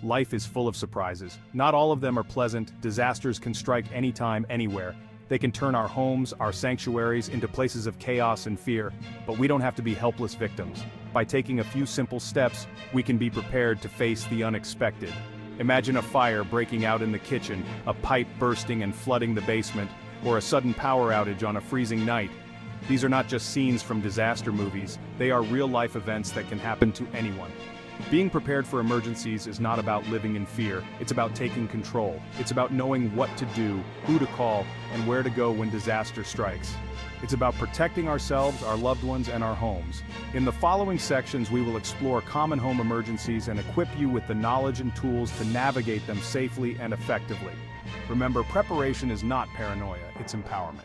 life is full of surprises. Not all of them are pleasant. Disasters can strike anytime, anywhere. They can turn our homes, our sanctuaries, into places of chaos and fear, but we don't have to be helpless victims. By taking a few simple steps, we can be prepared to face the unexpected. Imagine a fire breaking out in the kitchen, a pipe bursting and flooding the basement, or a sudden power outage on a freezing night. These are not just scenes from disaster movies, they are real-life events that can happen to anyone. Being prepared for emergencies is not about living in fear, it's about taking control. It's about knowing what to do, who to call, and where to go when disaster strikes. It's about protecting ourselves, our loved ones, and our homes. In the following sections, we will explore common home emergencies and equip you with the knowledge and tools to navigate them safely and effectively. Remember, preparation is not paranoia, it's empowerment.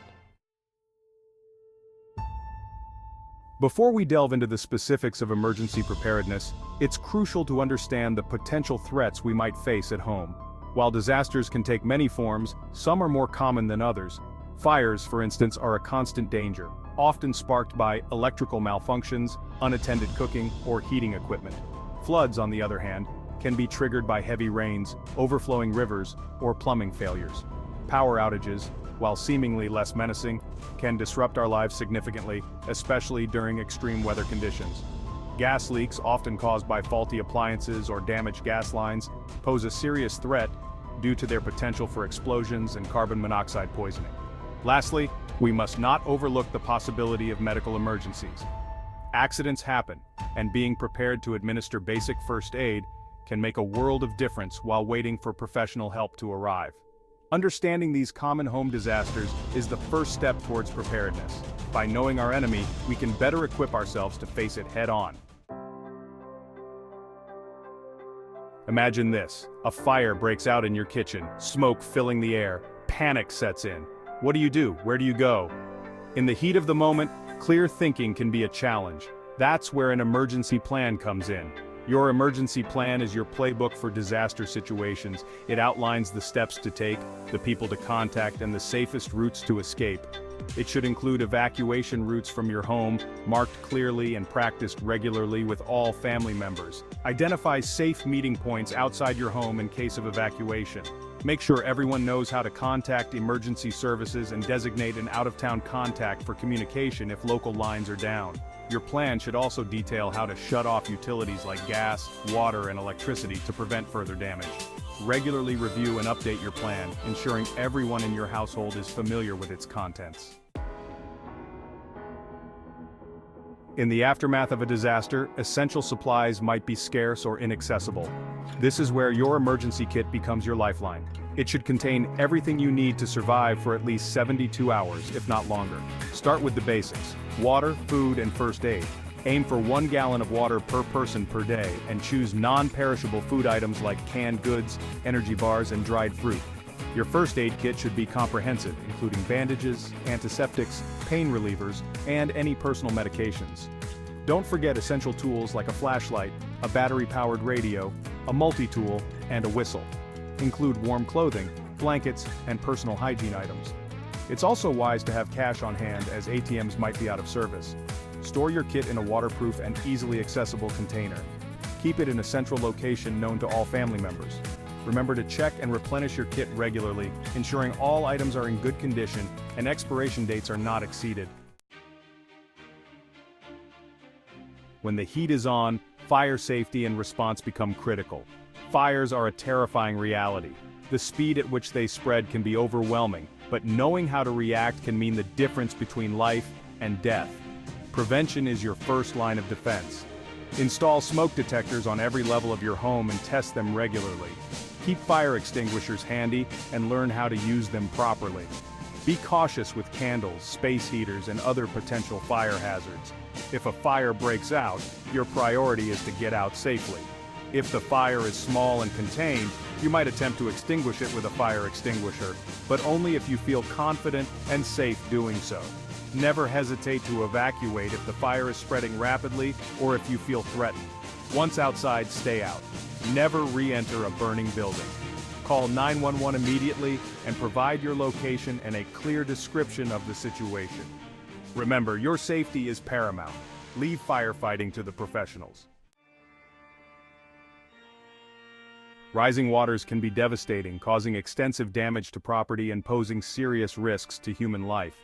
Before we delve into the specifics of emergency preparedness, it's crucial to understand the potential threats we might face at home. While disasters can take many forms, some are more common than others. Fires, for instance, are a constant danger, often sparked by electrical malfunctions, unattended cooking, or heating equipment. Floods, on the other hand, can be triggered by heavy rains, overflowing rivers, or plumbing failures. Power outages, while seemingly less menacing, can disrupt our lives significantly, especially during extreme weather conditions. Gas leaks, often caused by faulty appliances or damaged gas lines, pose a serious threat due to their potential for explosions and carbon monoxide poisoning. Lastly, we must not overlook the possibility of medical emergencies. Accidents happen, and being prepared to administer basic first aid can make a world of difference while waiting for professional help to arrive. Understanding these common home disasters is the first step towards preparedness. By knowing our enemy, we can better equip ourselves to face it head-on. Imagine this: a fire breaks out in your kitchen, smoke filling the air, panic sets in. What do you do? Where do you go? In the heat of the moment, clear thinking can be a challenge. That's where an emergency plan comes in. Your emergency plan is your playbook for disaster situations. It outlines the steps to take, the people to contact, and the safest routes to escape. It should include evacuation routes from your home, marked clearly and practiced regularly with all family members. Identify safe meeting points outside your home in case of evacuation. Make sure everyone knows how to contact emergency services and designate an out-of-town contact for communication if local lines are down. Your plan should also detail how to shut off utilities like gas, water, and electricity to prevent further damage. Regularly review and update your plan, ensuring everyone in your household is familiar with its contents. In the aftermath of a disaster, essential supplies might be scarce or inaccessible. This is where your emergency kit becomes your lifeline. It should contain everything you need to survive for at least 72 hours, if not longer. Start with the basics: water, food, and first aid. Aim for 1 gallon of water per person per day, and choose non-perishable food items like canned goods, energy bars, and dried fruit. Your first aid kit should be comprehensive, including bandages, antiseptics, pain relievers, and any personal medications. Don't forget essential tools like a flashlight, a battery-powered radio, a multi-tool, and a whistle. Include warm clothing, blankets, and personal hygiene items. It's also wise to have cash on hand, as ATMs might be out of service. Store your kit in a waterproof and easily accessible container. Keep it in a central location known to all family members. Remember to check and replenish your kit regularly, ensuring all items are in good condition and expiration dates are not exceeded. When the heat is on, fire safety and response become critical. Fires are a terrifying reality. The speed at which they spread can be overwhelming, but knowing how to react can mean the difference between life and death. Prevention is your first line of defense. Install smoke detectors on every level of your home and test them regularly. Keep fire extinguishers handy and learn how to use them properly. Be cautious with candles, space heaters, and other potential fire hazards. If a fire breaks out, your priority is to get out safely. If the fire is small and contained, you might attempt to extinguish it with a fire extinguisher, but only if you feel confident and safe doing so. Never hesitate to evacuate if the fire is spreading rapidly or if you feel threatened. Once outside, stay out. Never re-enter a burning building. Call 911 immediately and provide your location and a clear description of the situation. Remember, your safety is paramount. Leave firefighting to the professionals. Rising waters can be devastating, causing extensive damage to property and posing serious risks to human life.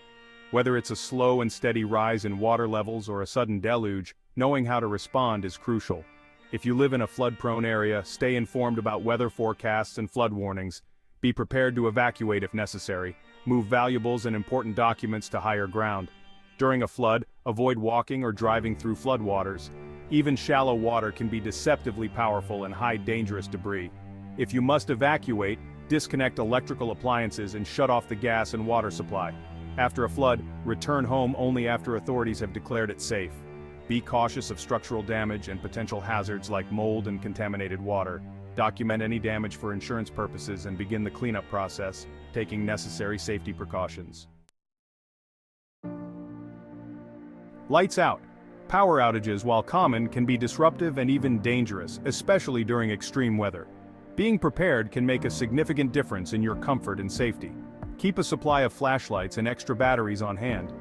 Whether it's a slow and steady rise in water levels or a sudden deluge, knowing how to respond is crucial. If you live in a flood-prone area, stay informed about weather forecasts and flood warnings. Be prepared to evacuate if necessary. Move valuables and important documents to higher ground. During a flood, avoid walking or driving through floodwaters. Even shallow water can be deceptively powerful and hide dangerous debris. If you must evacuate, disconnect electrical appliances and shut off the gas and water supply. After a flood, return home only after authorities have declared it safe. Be cautious of structural damage and potential hazards like mold and contaminated water. Document any damage for insurance purposes and begin the cleanup process, taking necessary safety precautions. Lights out. Power outages, while common, can be disruptive and even dangerous, especially during extreme weather. Being prepared can make a significant difference in your comfort and safety. Keep a supply of flashlights and extra batteries on hand.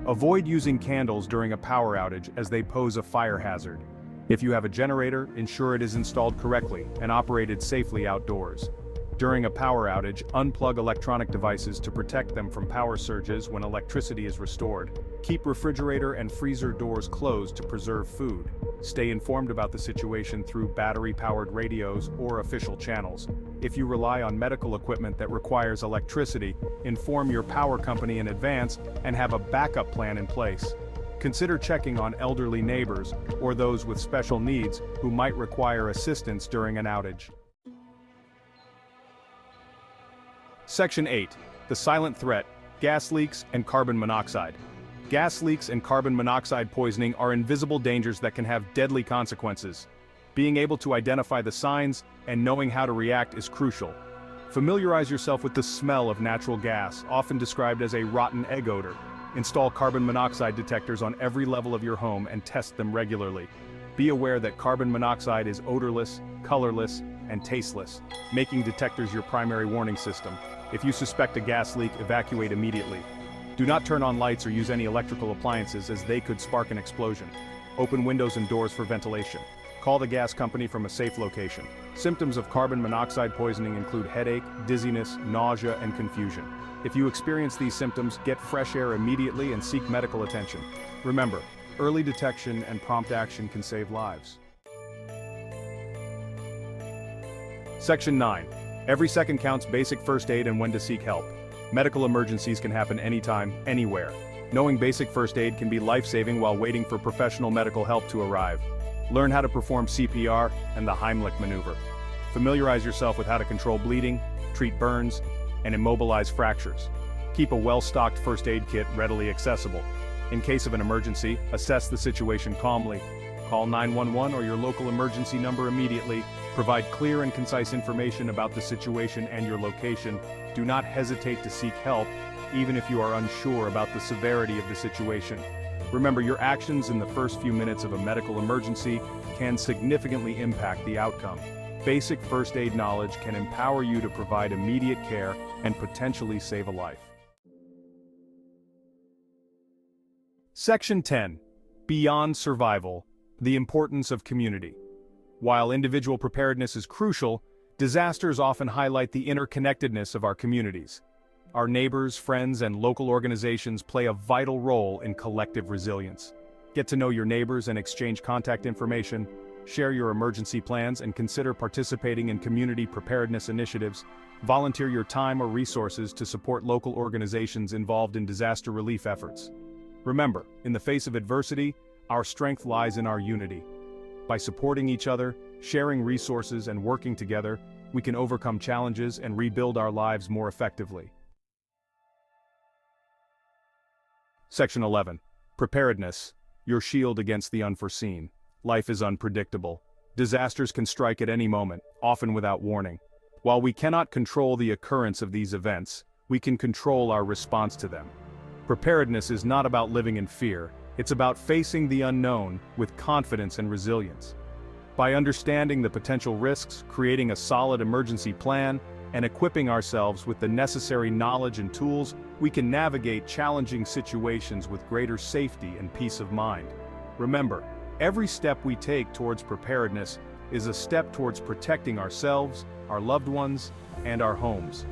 Avoid using candles during a power outage as they pose a fire hazard. If you have a generator, ensure it is installed correctly and operated safely outdoors. During a power outage, unplug electronic devices to protect them from power surges when electricity is restored. Keep refrigerator and freezer doors closed to preserve food. Stay informed about the situation through battery-powered radios or official channels. If you rely on medical equipment that requires electricity, inform your power company in advance and have a backup plan in place. Consider checking on elderly neighbors or those with special needs who might require assistance during an outage. Section 8. The silent threat, gas leaks and carbon monoxide. Gas leaks and carbon monoxide poisoning are invisible dangers that can have deadly consequences. Being able to identify the signs and knowing how to react is crucial. Familiarize yourself with the smell of natural gas, often described as a rotten egg odor. Install carbon monoxide detectors on every level of your home and test them regularly. Be aware that carbon monoxide is odorless, colorless, and tasteless, making detectors your primary warning system. If you suspect a gas leak, evacuate immediately. Do not turn on lights or use any electrical appliances as they could spark an explosion. Open windows and doors for ventilation. Call the gas company from a safe location. Symptoms of carbon monoxide poisoning include headache, dizziness, nausea, and confusion. If you experience these symptoms, get fresh air immediately and seek medical attention. Remember, early detection and prompt action can save lives. Section 9. Every second counts. Basic first aid and when to seek help. Medical emergencies can happen anytime, anywhere. Knowing basic first aid can be life-saving while waiting for professional medical help to arrive. Learn how to perform CPR and the Heimlich maneuver. Familiarize yourself with how to control bleeding, treat burns, and immobilize fractures. Keep a well-stocked first aid kit readily accessible. In case of an emergency, assess the situation calmly. Call 911 or your local emergency number immediately. Provide clear and concise information about the situation and your location. Do not hesitate to seek help, even if you are unsure about the severity of the situation. Remember, your actions in the first few minutes of a medical emergency can significantly impact the outcome. Basic first aid knowledge can empower you to provide immediate care and potentially save a life. Section 10. Beyond survival, the importance of community. While individual preparedness is crucial, disasters often highlight the interconnectedness of our communities. Our neighbors, friends, and local organizations play a vital role in collective resilience. Get to know your neighbors and exchange contact information, share your emergency plans, and consider participating in community preparedness initiatives. Volunteer your time or resources to support local organizations involved in disaster relief efforts. Remember, in the face of adversity, our strength lies in our unity. By supporting each other, sharing resources, and working together, we can overcome challenges and rebuild our lives more effectively. Section 11. Preparedness, your shield against the unforeseen. Life is unpredictable. Disasters can strike at any moment, often without warning. While we cannot control the occurrence of these events, we can control our response to them. Preparedness is not about living in fear, it's about facing the unknown with confidence and resilience. By understanding the potential risks, creating a solid emergency plan, and equipping ourselves with the necessary knowledge and tools, we can navigate challenging situations with greater safety and peace of mind. Remember, every step we take towards preparedness is a step towards protecting ourselves, our loved ones, and our homes.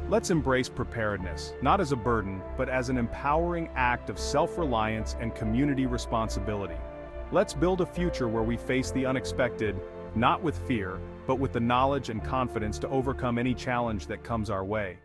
Let's embrace preparedness, not as a burden, but as an empowering act of self-reliance and community responsibility. Let's build a future where we face the unexpected, not with fear, but with the knowledge and confidence to overcome any challenge that comes our way.